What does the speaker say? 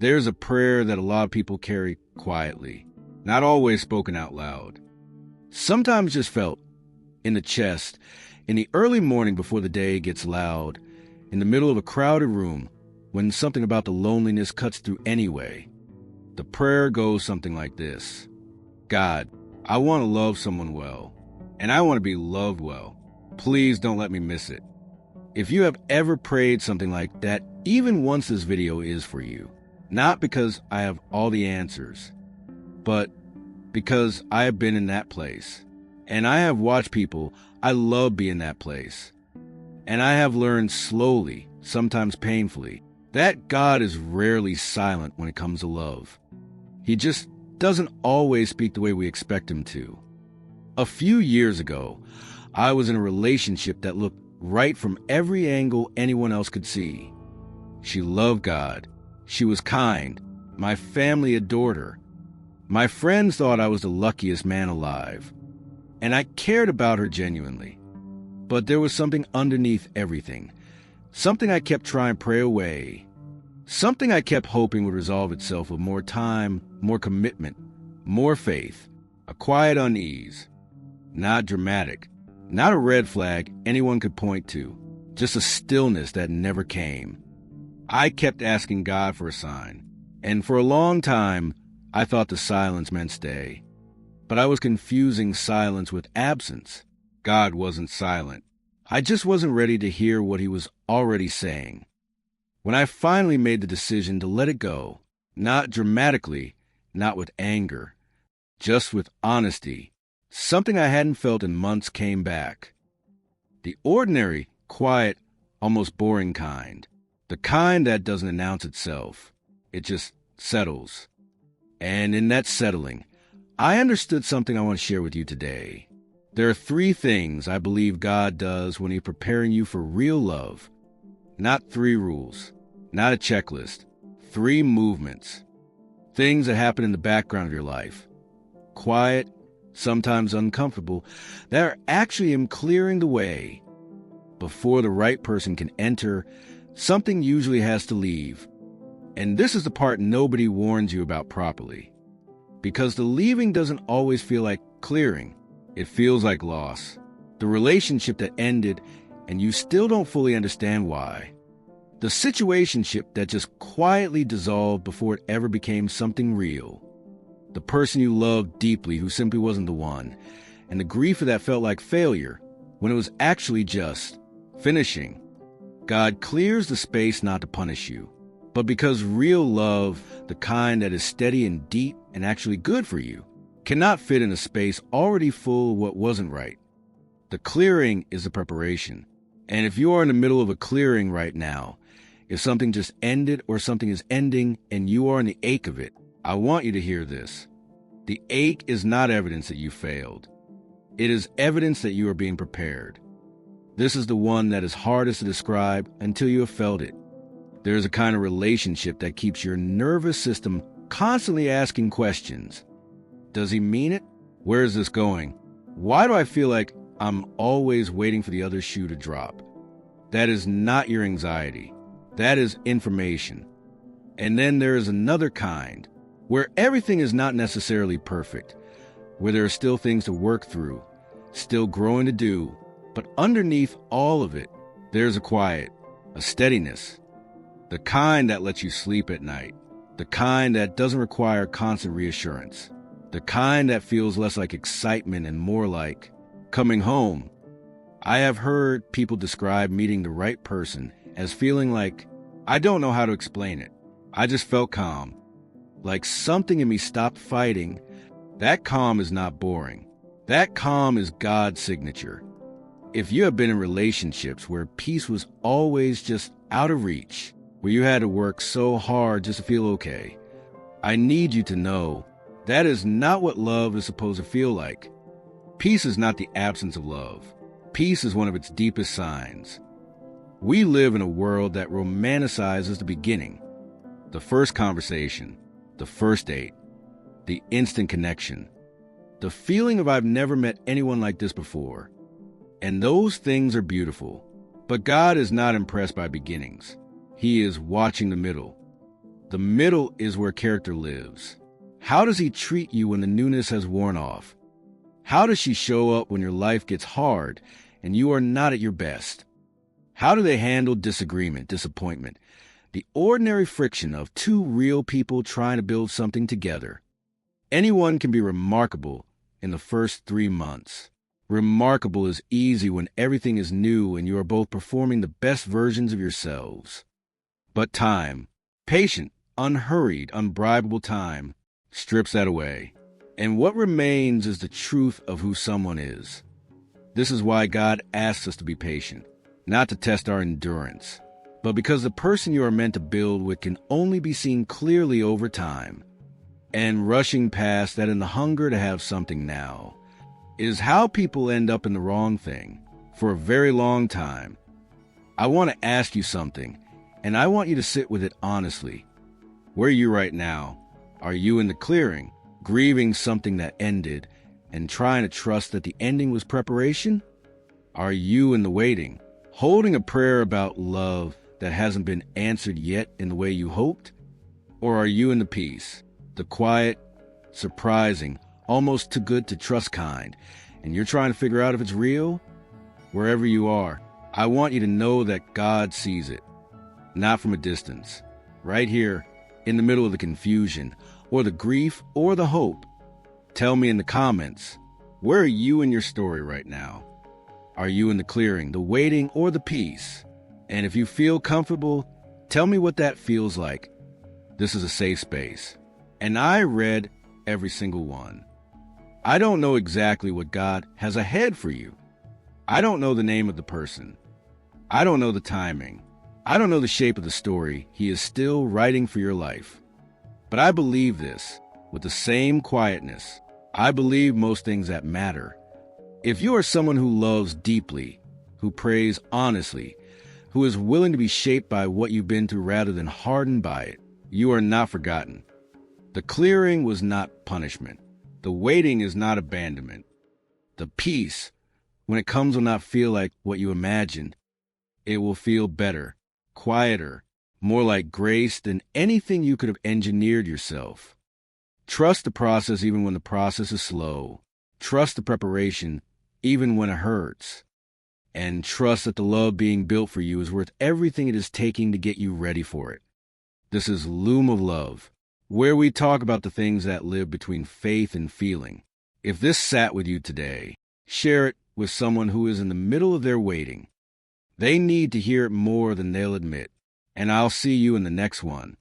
There's a prayer that a lot of people carry quietly, not always spoken out loud. Sometimes just felt in the chest, in the early morning before the day gets loud, in the middle of a crowded room, when something about the loneliness cuts through anyway. The prayer goes something like this. God, I want to love someone well, and I want to be loved well. Please don't let me miss it. If you have ever prayed something like that, even once, this video is for you. Not because I have all the answers, but because I have been in that place. And I have watched people I love be in that place. And I have learned slowly, sometimes painfully, that God is rarely silent when it comes to love. He just doesn't always speak the way we expect him to. A few years ago, I was in a relationship that looked right from every angle anyone else could see. She loved God. She was kind. My family adored her. My friends thought I was the luckiest man alive. And I cared about her genuinely. But there was something underneath everything. Something I kept trying to pray away. Something I kept hoping would resolve itself with more time, more commitment, more faith. A quiet unease. Not dramatic. Not a red flag anyone could point to. Just a stillness that never came. I kept asking God for a sign. And for a long time, I thought the silence meant stay. But I was confusing silence with absence. God wasn't silent. I just wasn't ready to hear what he was already saying. When I finally made the decision to let it go, not dramatically, not with anger, just with honesty, something I hadn't felt in months came back. The ordinary, quiet, almost boring kind. The kind that doesn't announce itself. It just settles. And in that settling, I understood something I want to share with you today. There are 3 things I believe God does when he's preparing you for real love. Not 3 rules, not a checklist, 3 movements. Things that happen in the background of your life. Quiet, sometimes uncomfortable, that are actually him clearing the way. Before the right person can enter, something usually has to leave. And this is the part nobody warns you about properly. Because the leaving doesn't always feel like clearing. It feels like loss. The relationship that ended, and you still don't fully understand why. The situationship that just quietly dissolved before it ever became something real. The person you loved deeply who simply wasn't the one. And the grief of that felt like failure, when it was actually just finishing. God clears the space not to punish you, but because real love, the kind that is steady and deep and actually good for you, cannot fit in a space already full of what wasn't right. The clearing is the preparation. And if you are in the middle of a clearing right now, if something just ended or something is ending and you are in the ache of it, I want you to hear this. The ache is not evidence that you failed. It is evidence that you are being prepared. This is the one that is hardest to describe until you have felt it. There is a kind of relationship that keeps your nervous system constantly asking questions. Does he mean it? Where is this going? Why do I feel like I'm always waiting for the other shoe to drop? That is not your anxiety. That is information. And then there is another kind, where everything is not necessarily perfect, where there are still things to work through, still growing to do, but underneath all of it, there's a quiet, a steadiness, the kind that lets you sleep at night, the kind that doesn't require constant reassurance, the kind that feels less like excitement and more like coming home. I have heard people describe meeting the right person as feeling like, I don't know how to explain it. I just felt calm. Like something in me stopped fighting. That calm is not boring. That calm is God's signature. If you have been in relationships where peace was always just out of reach, where you had to work so hard just to feel okay, I need you to know that is not what love is supposed to feel like. Peace is not the absence of love. Peace is one of its deepest signs. We live in a world that romanticizes the beginning, the first conversation, the first date, the instant connection, the feeling of I've never met anyone like this before. And those things are beautiful. But God is not impressed by beginnings. He is watching the middle. The middle is where character lives. How does he treat you when the newness has worn off? How does she show up when your life gets hard and you are not at your best? How do they handle disagreement, disappointment, the ordinary friction of two real people trying to build something together? Anyone can be remarkable in the first 3 months. Remarkable is easy when everything is new and you are both performing the best versions of yourselves. But time, patient, unhurried, unbribable time, strips that away. And what remains is the truth of who someone is. This is why God asks us to be patient, not to test our endurance, but because the person you are meant to build with can only be seen clearly over time. And rushing past that in the hunger to have something now is how people end up in the wrong thing for a very long time. I want to ask you something, and I want you to sit with it honestly. Where are you right now? Are you in the clearing, grieving something that ended and trying to trust that the ending was preparation? Are you in the waiting, holding a prayer about love that hasn't been answered yet in the way you hoped? Or are you in the peace, the quiet, surprising, almost too good to trust kind, and you're trying to figure out if it's real? Wherever you are, I want you to know that God sees it, not from a distance, right here, in the middle of the confusion, or the grief, or the hope. Tell me in the comments, where are you in your story right now? Are you in the clearing, the waiting, or the peace? And if you feel comfortable, tell me what that feels like. This is a safe space, and I read every single one. I don't know exactly what God has ahead for you. I don't know the name of the person. I don't know the timing. I don't know the shape of the story He is still writing for your life. But I believe this with the same quietness. I believe most things that matter. If you are someone who loves deeply, who prays honestly, who is willing to be shaped by what you've been through rather than hardened by it, you are not forgotten. The clearing was not punishment. The waiting is not abandonment. The peace, when it comes, will not feel like what you imagined. It will feel better, quieter, more like grace than anything you could have engineered yourself. Trust the process even when the process is slow. Trust the preparation even when it hurts. And trust that the love being built for you is worth everything it is taking to get you ready for it. This is Loom of Love, where we talk about the things that live between faith and feeling. If this sat with you today, share it with someone who is in the middle of their waiting. They need to hear it more than they'll admit. And I'll see you in the next one.